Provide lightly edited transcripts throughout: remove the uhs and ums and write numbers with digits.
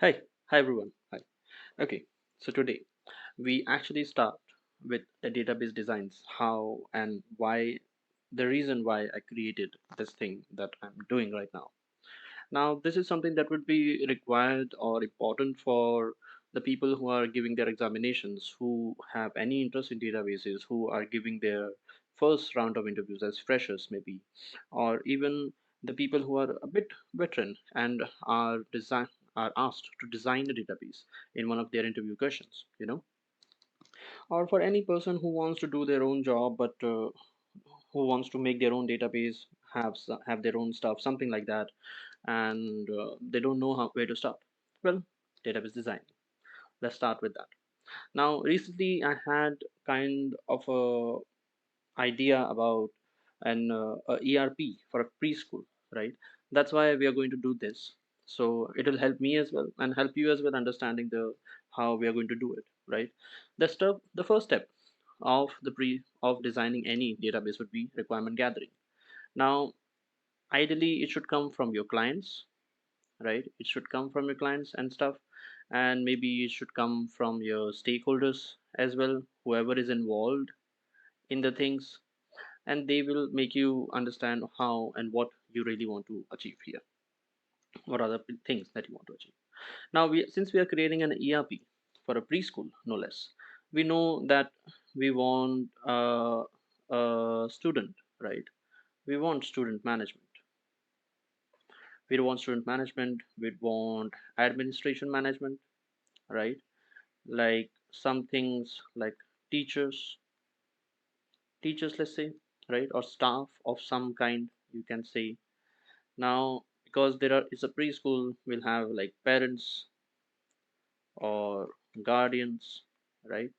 Hi everyone. Hi. Okay, so today we actually start with the database designs, how and why, the reason why I created this thing that I'm doing right now. Now, this is something that would be required or important for the people who are giving their examinations, who have any interest in databases, who are giving their first round of interviews as freshers, maybe, or even the people who are a bit veteran and are asked to design a database in one of their interview questions, or for any person who wants to do their own job but who wants to make their own database, have their own stuff, something like that, and they don't know where to start. Well, database design. Let's start with that. Now, recently I had kind of a idea about a ERP for a preschool, right? That's why we are going to do this. So it will help me as well and help you as well understanding the how we are going to do it, right? The first step of of designing any database would be requirement gathering. Now, ideally, it should come from your clients, right? It should come from your clients and stuff, and maybe it should come from your stakeholders as well, whoever is involved in the things, and they will make you understand how and what you really want to achieve here. What are the things that you want to achieve? Now, since we are creating an ERP for a preschool, no less, we know that we want a student, right? We want student management. We want student management. We want administration management, right? Like some things like teachers, teachers, let's say, right, or staff of some kind, you can say. Now, because there are it's a preschool, we'll have like parents or guardians, right?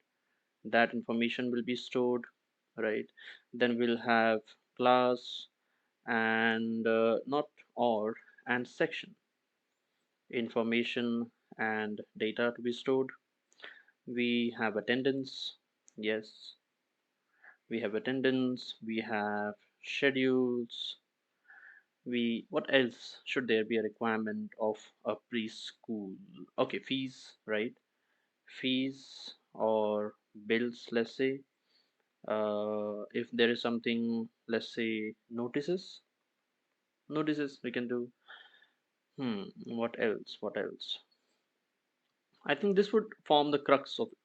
That information will be stored, right? Then we'll have class and not or and section information and data to be stored. We have attendance, yes, we have attendance, we have schedules. We What else should there be a requirement of a preschool? Okay, fees, right? Fees or bills, let's say. If there is something, let's say notices we can do. What else? What else? I think this would form the crux of it.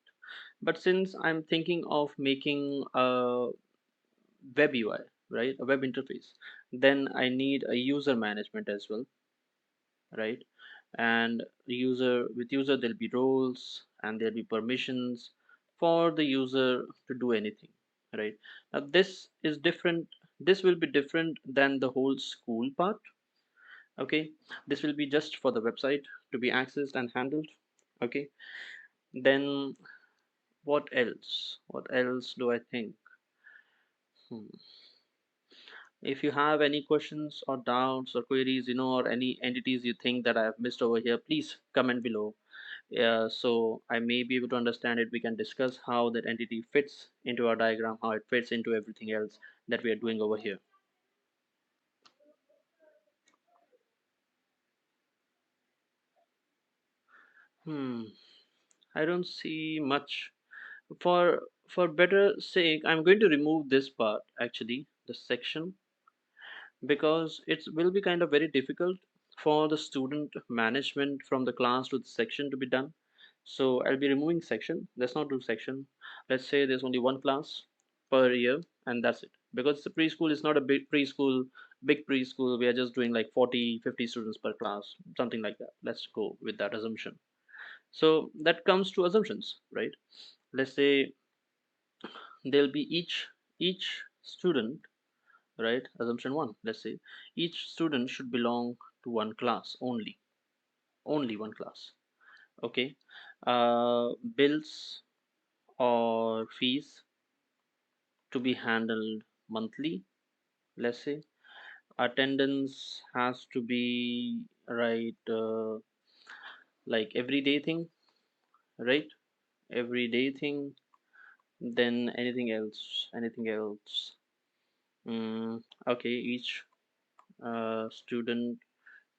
But since I'm thinking of making a web UI, right, a web interface, then I need a user management as well, right? And user there'll be roles and there'll be permissions for the user to do anything, right? Now this will be different than the whole school part. Okay, this will be just for the website to be accessed and handled. Okay, then what else do I think? Hmm. If you have any questions or doubts or queries, or any entities you think that I have missed over here, please comment below. So I may be able to understand it. We can discuss how that entity fits into our diagram, how it fits into everything else that we are doing over here. Hmm, I don't see much. For better sake, I'm going to remove this part actually, the section, because it will be kind of very difficult for the student management from the class to the section to be done. So I'll be removing section. Let's not do section. Let's say there's only one class per year, and that's it. Because the preschool is not a big preschool. We are just doing like 40, 50 students per class, something like that. Let's go with that assumption. So that comes to assumptions, right? Let's say there'll be each student, right? Assumption one, let's say each student should belong to one class only one class. Okay. Bills or fees to be handled monthly, let's say. Attendance has to be right, like everyday thing, right? Everyday thing. Then anything else. Okay, each student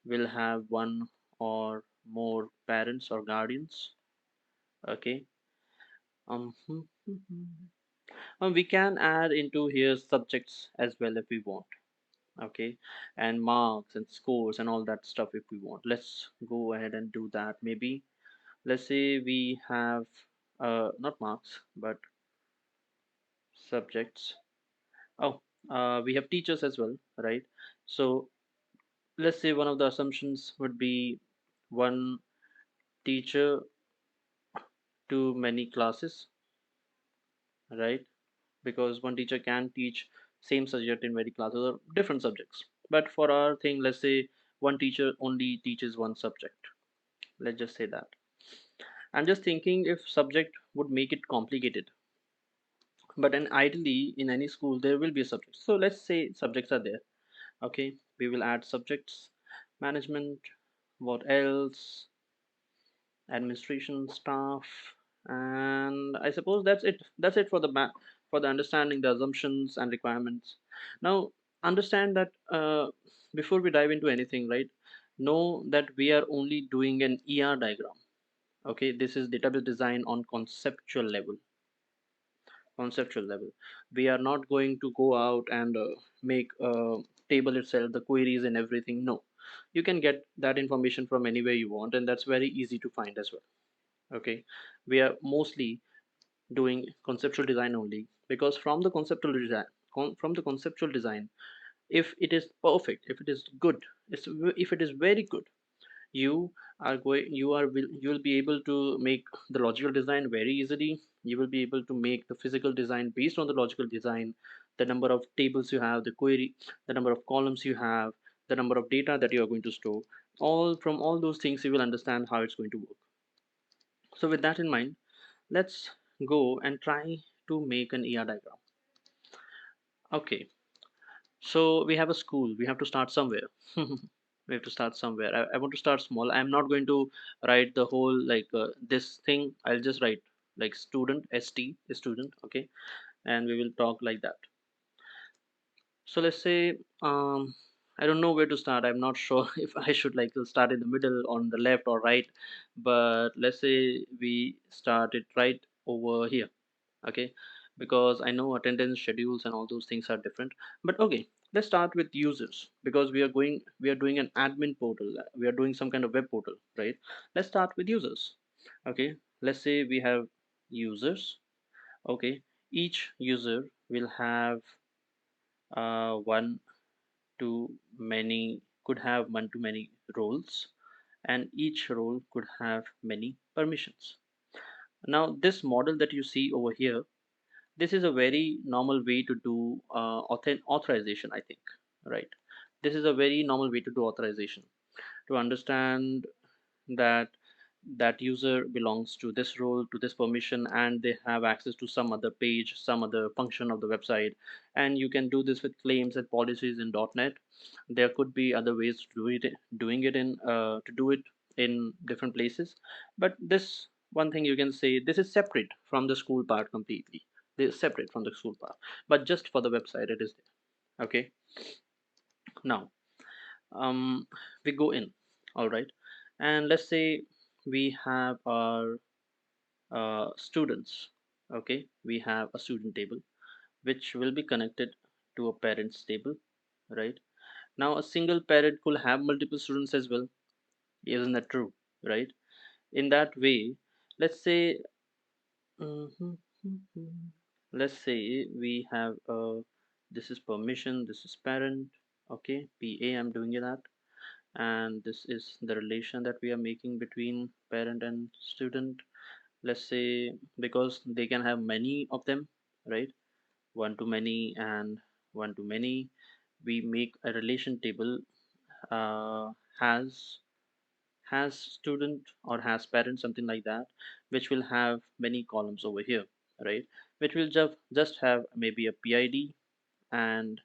will have one or more parents or guardians. Okay. We can add into here subjects as well if we want. Okay, and marks and scores and all that stuff if we want. Let's go ahead and do that. Maybe let's say we have not marks but subjects. Oh, we have teachers as well, right? So let's say one of the assumptions would be one teacher to many classes, right? Because one teacher can teach same subject in many classes or different subjects. But for our thing, let's say one teacher only teaches one subject. Let's just say that. I'm just thinking if subject would make it complicated. But then ideally in any school there will be a subject. So let's say subjects are there. Okay, we will add subjects, management, what else, administration, staff, and I suppose that's it. That's it for the for the understanding the assumptions and requirements. Now understand that before we dive into anything, right? Know that we are only doing an ER diagram. Okay, this is database design on conceptual level. Conceptual level. We are not going to go out and make a table itself, the queries and everything. No, you can get that information from anywhere you want, and that's very easy to find as well. Okay, we are mostly doing conceptual design only because from the conceptual design, from the conceptual design, if it is perfect, if it is good, if it is very good, you you will be able to make the logical design very easily. You will be able to make the physical design based on the logical design, the number of tables you have, the query, the number of columns you have, the number of data that you are going to store. All from all those things you will understand how it's going to work. So with that in mind, let's go and try to make an ER diagram. Okay, so we have a school, we have to start somewhere. We have to start somewhere. I want to start small. I'm not going to write the whole like this thing. I'll just write like student, st student. Okay, and we will talk like that. So let's say I don't know where to start. I'm not sure if I should like to start in the middle, on the left or right, but let's say we start it right over here. Okay, because I know attendance schedules and all those things are different. But okay, let's start with users because we are doing an admin portal. We are doing some kind of web portal, right? Let's start with users. Okay, let's say we have users. Okay, each user will have one to many, could have one to many roles, and each role could have many permissions. Now this model that you see over here, this is a very normal way to do authorization, I think, right? This is a very normal way to do authorization, to understand that that user belongs to this role, to this permission, and they have access to some other page, some other function of the website. And you can do this with claims and policies in .NET. There could be other ways to do it, doing it in to do it in different places. But this one thing you can say, this is separate from the school part completely. This is separate from the school part, but just for the website it is there. Okay, now we go in. All right, and let's say we have our students. Okay, we have a student table which will be connected to a parents table, right? Now a single parent could have multiple students as well. Isn't that true? Right? In that way, let's say mhm, mhm. let's say we have this is permission, this is parent. Okay, pa, I'm doing that. And this is the relation that we are making between parent and student. Let's say because they can have many of them, right? One to many and one to many, we make a relation table uh, has student or has parent, something like that, which will have many columns over here, right? Which will just have maybe a pid and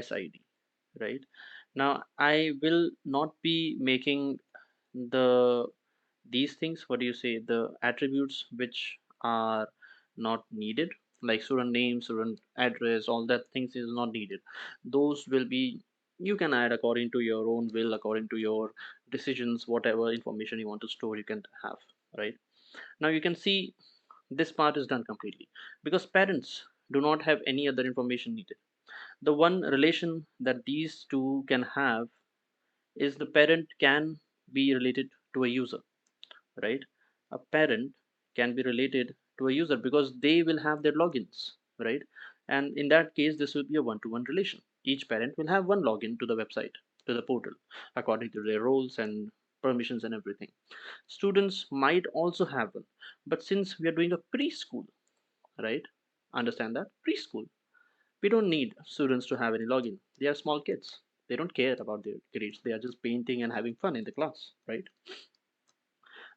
sid, right? Now I will not be making the these things, what do you say, the attributes which are not needed, like student name, student address, all that things is not needed. Those will be You can add according to your own will, according to your decisions, whatever information you want to store, you can have, right? Now you can see this part is done completely because parents do not have any other information needed. The one relation that these two can have is the parent can be related to a user, right? A parent can be related to a user because they will have their logins, right? And in that case, this will be a one-to-one relation. Each parent will have one login to the website, to the portal, according to their roles and permissions and everything. Students might also have one, but since we are doing a preschool, right? Understand that preschool, we don't need students to have any login. They are small kids. They don't care about their grades. They are just painting and having fun in the class, right?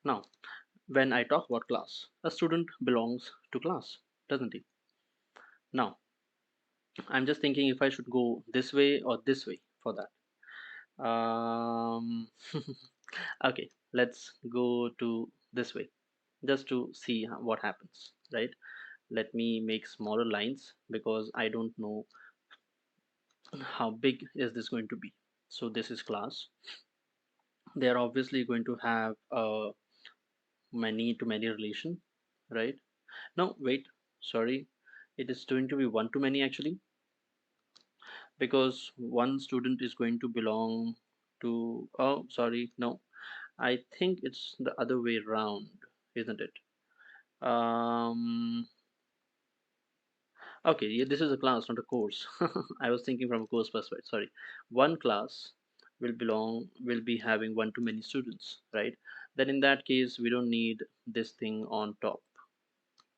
Now, when I talk about class, a student belongs to class, doesn't he? Now, I'm just thinking if I should go this way or this way for that. Okay, let's go to this way just to see what happens, right? Let me make smaller lines because I don't know how big is this going to be. So this is class. They are obviously going to have a many to many relation, right? No, wait, sorry, it is going to be one to many actually, because one student is going to belong to, oh, sorry, no, I think it's the other way around, isn't it? Um, okay, yeah, this is a class, not a course. I was thinking from a course perspective, sorry. One class will be having one to many students, right? Then in that case, we don't need this thing on top.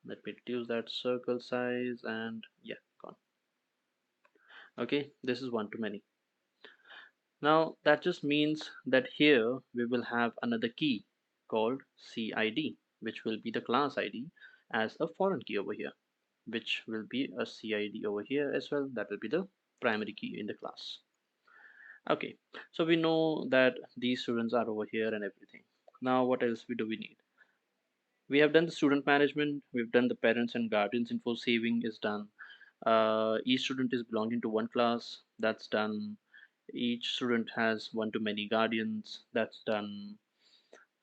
Let me reduce that circle size and yeah, gone. Okay, this is one to many. Now that just means that here we will have another key called CID, which will be the class ID as a foreign key over here, which will be a CID over here as well. That will be the primary key in the class. Okay, so we know that these students are over here and everything. Now what else do we need? We have done the student management, we've done the parents and guardians info saving is done. Each student is belonging to one class, that's done. Each student has one to many guardians, that's done.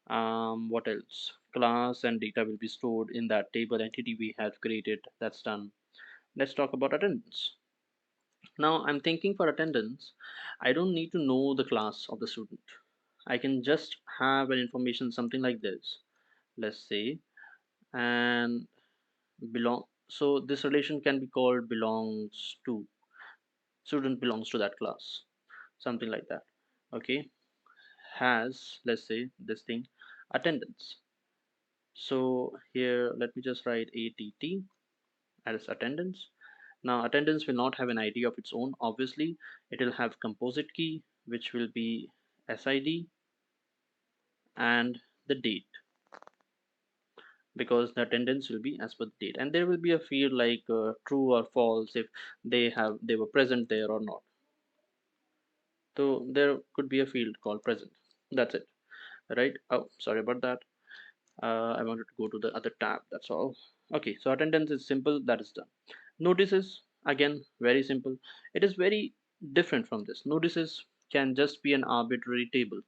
What else? Class and data will be stored in that table entity we have created, that's done. Let's talk about attendance. Now I'm thinking for attendance, I don't need to know the class of the student. I can just have an information something like this. Let's say, and belong, so this relation can be called belongs to, student belongs to that class, something like that. Okay, has, let's say this thing, attendance. So here let me just write att as attendance. Now attendance will not have an id of its own, obviously it will have composite key which will be sid and the date, because the attendance will be as per the date, and there will be a field like true or false if they were present there or not. So there could be a field called present. That's it, right? Oh, sorry about that. I wanted to go to the other tab. That's all. Okay, so attendance is simple. That is done. Notices, again, very simple. It is very different from this. Notices can just be an arbitrary table,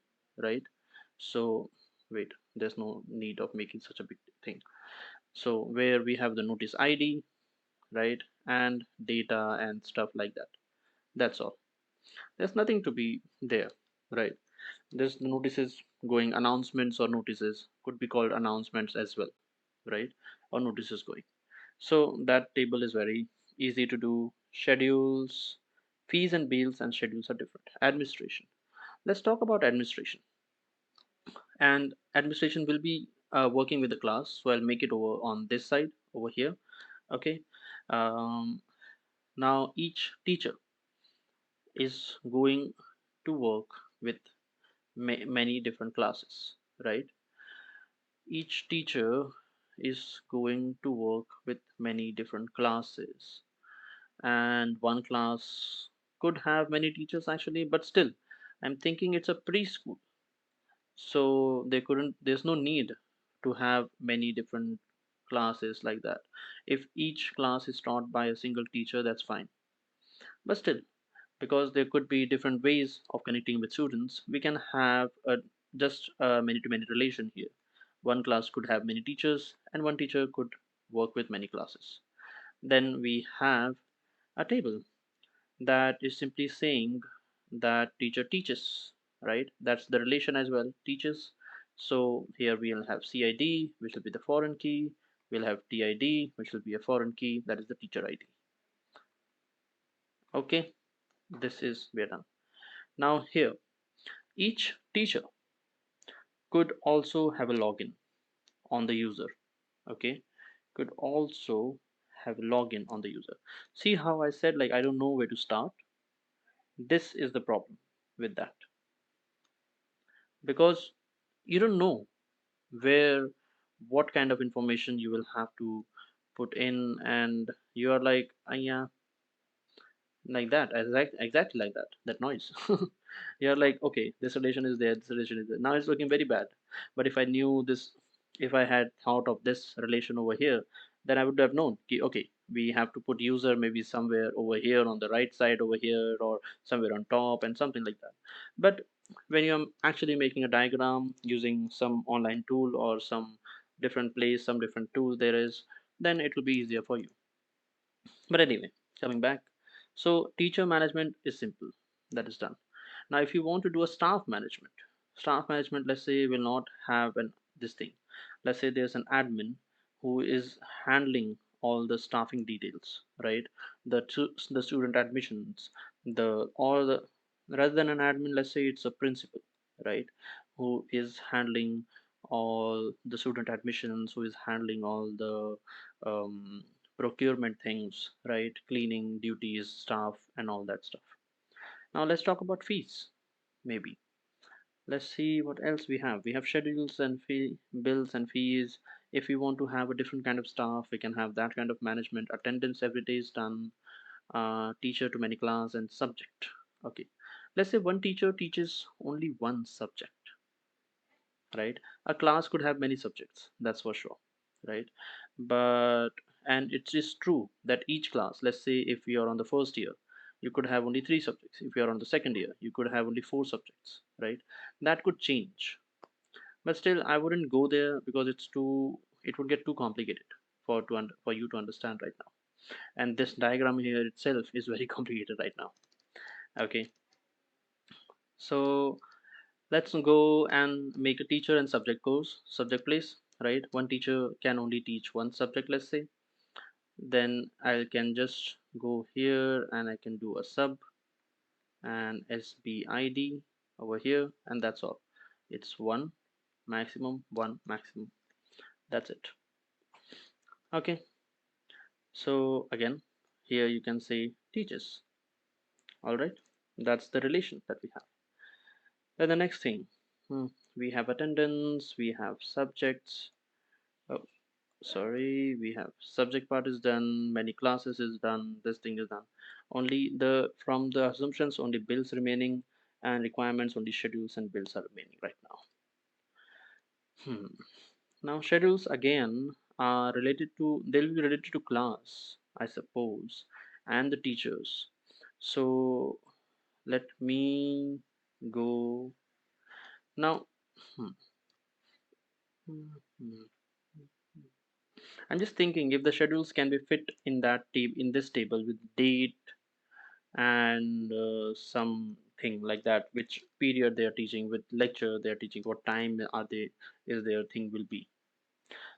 right? So wait, there's no need of making such a big thing. So where we have the notice ID, right, and data and stuff like that. That's all. There's nothing to be there, right? There's notices going, announcements or notices could be called announcements as well, right? Or notices going. So that table is very easy to do. Schedules, fees and bills and schedules are different. Administration. Let's talk about administration. And administration will be working with the class. So I'll make it over on this side over here. Okay. Um, Now each teacher is going to work with many different classes, right? Each teacher is going to work with many different classes, and one class could have many teachers actually, but still I'm thinking it's a preschool, so there's no need to have many different classes like that. If each class is taught by a single teacher, that's fine, but still, because there could be different ways of connecting with students. We can have a just a many-to-many relation here. One class could have many teachers, and one teacher could work with many classes. Then we have a table that is simply saying that teacher teaches, right? That's the relation as well, teaches. So here we'll have CID, which will be the foreign key. We'll have TID, which will be a foreign key. That is the teacher ID. Okay, this is we're done. Now here, each teacher could also have a login on the user. Okay, could also have a login on the user. See how I said like I don't know where to start? This is the problem with that, because you don't know where what kind of information you will have to put in, and you are like yeah, like that, exactly like that noise. You're like, okay, this relation is there, this relation is there, now it's looking very bad. But if I knew this, if I had thought of this relation over here, then I would have known okay, we have to put user maybe somewhere over here on the right side over here, or somewhere on top and something like that. But when you're actually making a diagram using some online tool or some different place, some different tool there is, then it will be easier for you. But anyway, coming back, so teacher management is simple. That is done. Now, if you want to do a staff management, let's say, will not have an this thing. Let's say there's an admin who is handling all the staffing details, right? The student admissions, the or the rather than an admin, let's say it's a principal, right? Who is handling all the student admissions, who is handling all the procurement things, right? Cleaning duties, staff, and all that stuff. Now let's talk about fees. Maybe let's see what else we have. We have schedules and fee bills and fees. If we want to have a different kind of staff, we can have that kind of management. Attendance every day is done. Teacher to many class and subject. Okay, let's say one teacher teaches only one subject, right? A class could have many subjects, that's for sure, right? But and it is true that each class, let's say if you are on the first year, you could have only three subjects. If you are on the second year, you could have only four subjects, right? That could change, but still I wouldn't go there because it would get too complicated for you to understand right now. And this diagram here itself is very complicated right now. Okay, so let's go and make a teacher and subject course, subject place, right? One teacher can only teach one subject, let's say. Then I can just go here and I can do a sub and SBID over here, and that's all. It's one maximum, one maximum. That's it. Okay. So again, here you can say teachers. All right. That's the relation that we have. Then the next thing, we have attendance, we have subjects. Oh, sorry, we have subject part is done, many classes is done, this thing is done. Only the from the assumptions only bills remaining, and requirements only schedules and bills are remaining right now. Now schedules again are related to, they'll be related to class, I suppose, and the teachers. So let me go now. hmm, hmm, hmm. I'm just thinking if the schedules can be fit in that table, in this table, with date and something like that, which period they are teaching, with lecture they are teaching, what time are they, is their thing will be,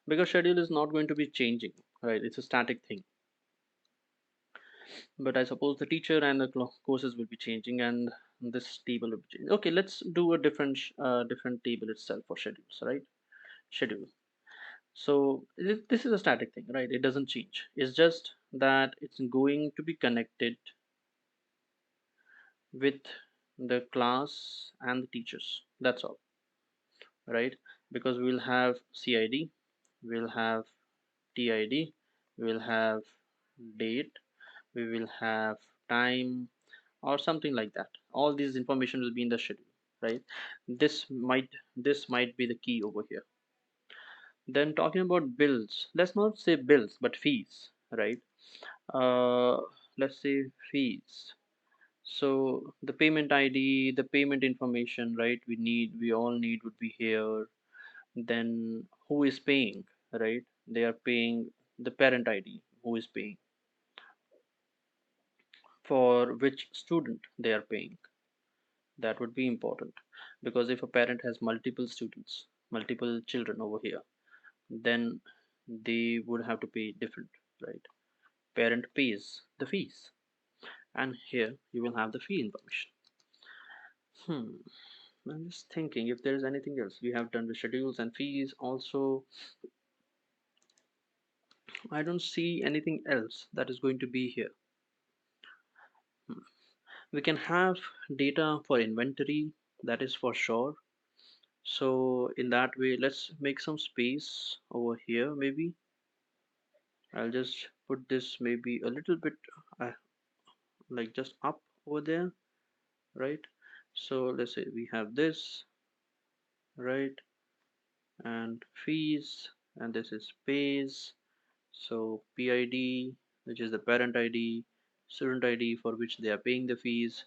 because schedule is not going to be changing, right? It's a static thing. But I suppose the teacher and the courses will be changing, and this table will be changing. Okay, let's do a different different table itself for schedules, right? Schedule. So this is a static thing, right? It doesn't change. It's just that it's going to be connected with the class and the teachers. That's all, right? Because we'll have CID, we'll have TID, we'll have date, we will have time, or something like that. All these information will be in the schedule, right? This might be the key over here. Then talking about bills, let's not say bills but fees, right? uh let's say fees. So the payment ID, the payment information, right? We all need would be here. Then who is paying, right? They are paying the parent ID, who is paying, for which student they are paying. That would be important, because if a parent has multiple students, multiple children over here, then they would have to pay different, right? Parent pays the fees, and here you will have the fee information. Hmm. I'm just thinking if there is anything else. We have done the schedules and fees. Also, I don't see anything else that is going to be here. Hmm. We can have data for inventory, that is for sure. So in that way, let's make some space over here. Maybe I'll just put this maybe a little bit uh, like just up over there, right? So let's say we have this, right? And fees, and this is pays. So PID, which is the parent ID, student ID for which they are paying the fees,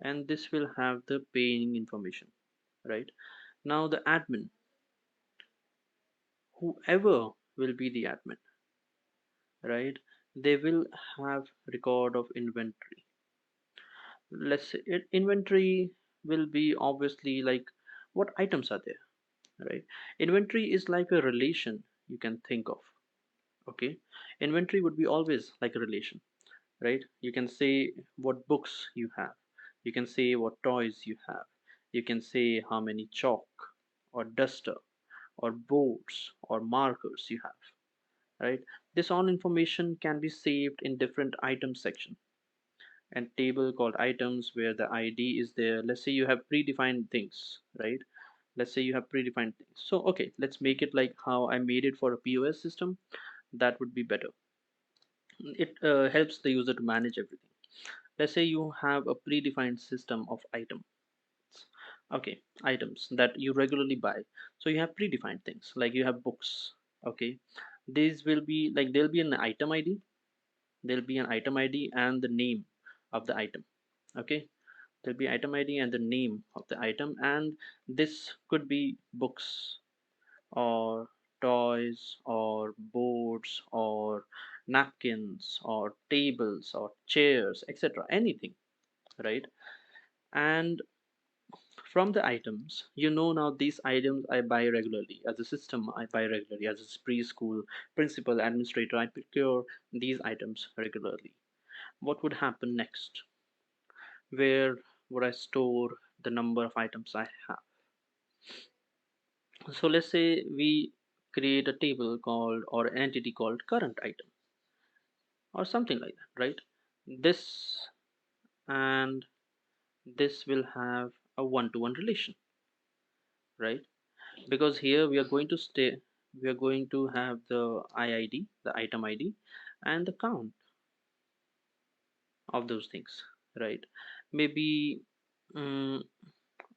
and this will have the paying information, right? Now the admin, whoever will be the admin, right? They will have record of inventory. Let's say inventory will be obviously like what items are there, right? Inventory is like a relation you can think of. Okay, inventory would be always like a relation, right? You can say what books you have, you can say what toys you have, you can say how many chalk or duster or boards or markers you have, right? This all information can be saved in different item section and table called items where the ID is there. Let's say you have predefined things, right? Let's say you have predefined things. So okay, let's make it like how I made it for a POS system. That would be better. It helps the user to manage everything. Let's say you have a predefined system of items. Okay, items that you regularly buy. So you have predefined things like you have books. Okay, these will be like there'll be an item ID, there'll be an item ID and the name of the item. Okay, there'll be item ID and the name of the item, and this could be books or toys or boards or napkins or tables or chairs, etc. Anything, right? And from the items, you know, now these items I buy regularly as a system, I buy regularly as a preschool principal administrator, I procure these items regularly. What would happen next? Where would I store the number of items I have? So let's say we create a table called or an entity called current item or something like that, right? This and this will have a one-to-one relation, right? Because here we are going to have the IID, the item ID, and the count of those things, right? Maybe, um,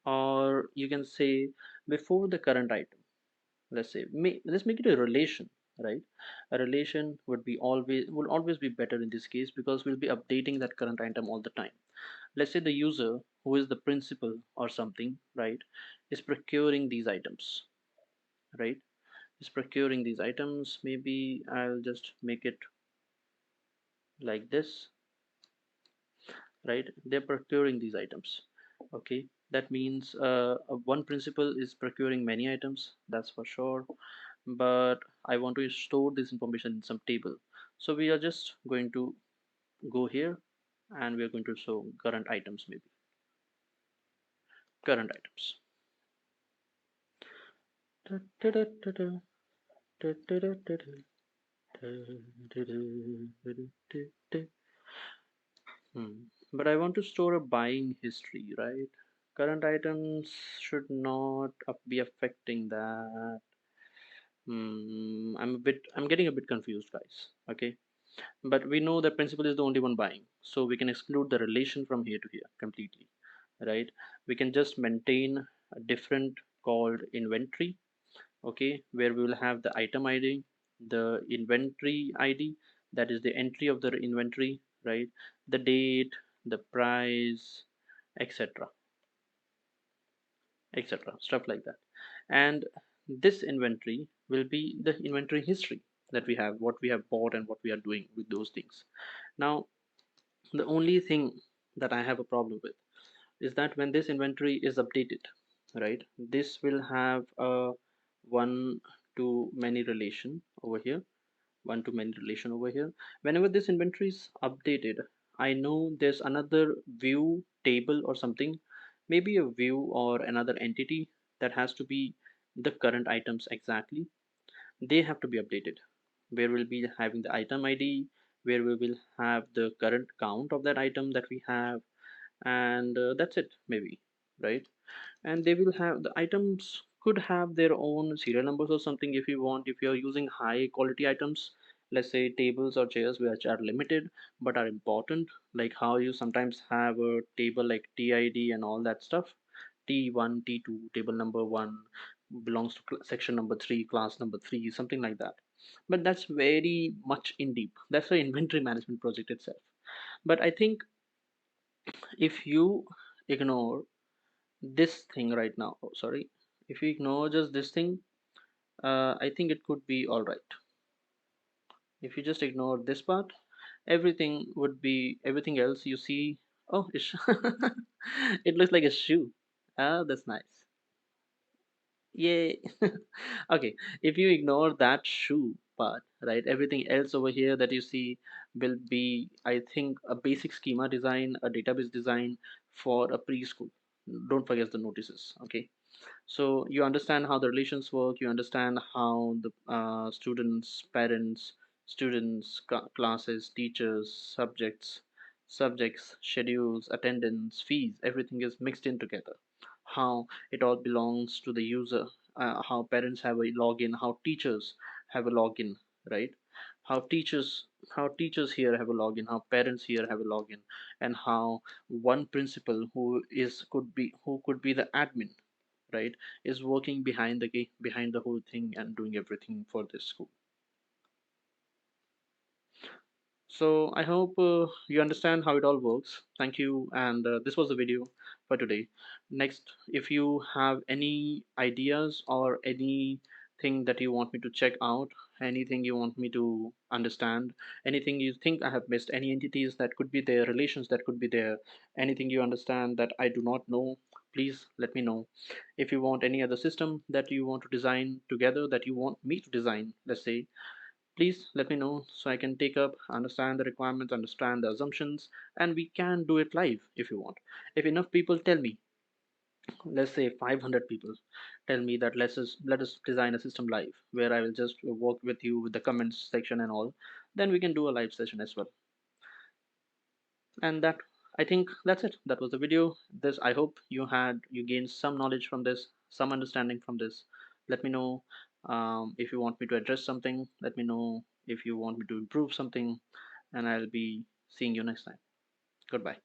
or you can say before the current item. Let's make it a relation, right? A relation would always be better in this case because we'll be updating that current item all the time. Let's say the user who is the principal or something, right, is procuring these items, right? Is procuring these items. Maybe I'll just make it like this, right? They're procuring these items. Okay, that means one principal is procuring many items, that's for sure. But I want to store this information in some table. So we are just going to go here and we are going to show current items, maybe current items. But I want to store a buying history, right? Current items should not be affecting that. I'm getting a bit confused, guys. Okay, but we know that principal is the only one buying, so we can exclude the relation from here to here completely, right? We can just maintain a different called inventory, okay, where we will have the item ID, the inventory ID, that is the entry of the inventory, right? The date, the price, etc., etc., stuff like that. And this inventory will be the inventory history that we have, what we have bought and what we are doing with those things. Now, the only thing that I have a problem with is that when this inventory is updated, right, this will have a one to many relation over here, one to many relation over here. Whenever this inventory is updated, I know there's another view table or something, maybe a view or another entity that has to be the current items exactly. They have to be updated, where we'll be having the item ID, where we will have the current count of that item that we have, and that's it maybe, right? And they will have the items could have their own serial numbers or something if you want, if you're using high quality items, let's say tables or chairs which are limited but are important, like how you sometimes have a table like TID and all that stuff, T1 T2 table number 1 belongs to section number 3, class number 3, something like that. But that's very much in deep, that's the inventory management project itself. But I think if you ignore this thing right now, oh, sorry, if you ignore just this thing, I think it could be all right. If you just ignore this part, everything would be, everything else you see, oh it's it looks like a shoe. Ah, that's nice. Yay. Okay, if you ignore that shoe part, right, everything else over here that you see will be, I think, a basic schema design, a database design for a preschool. Don't forget the notices, okay? So you understand how the relations work, you understand how the students, parents, students, classes, teachers, subjects, schedules, attendance, fees, everything is mixed in together. How it all belongs to the user, how parents have a login, how teachers have a login, right? How teachers here have a login, how parents here have a login, and how one principal who could be the admin, right, is working behind behind the whole thing and doing everything for this school. So I hope you understand how it all works. Thank you, and this was the video for today. Next, if you have any ideas or anything that you want me to check out, anything you want me to understand, anything you think I have missed, any entities that could be there, relations that could be there, anything you understand that I do not know, please let me know. If you want any other system that you want to design together, that you want me to design, let's say, please let me know so I can take up, understand the requirements, understand the assumptions, and we can do it live if you want. If enough people tell me, let's say 500 people tell me that let us design a system live where I will just work with you with the comments section and all, then we can do a live session as well. And that, I think that's it. That was the video. This, I hope you gained some knowledge from this, some understanding from this. Let me know if you want me to address something. Let me know if you want me to improve something, and I'll be seeing you next time. Goodbye.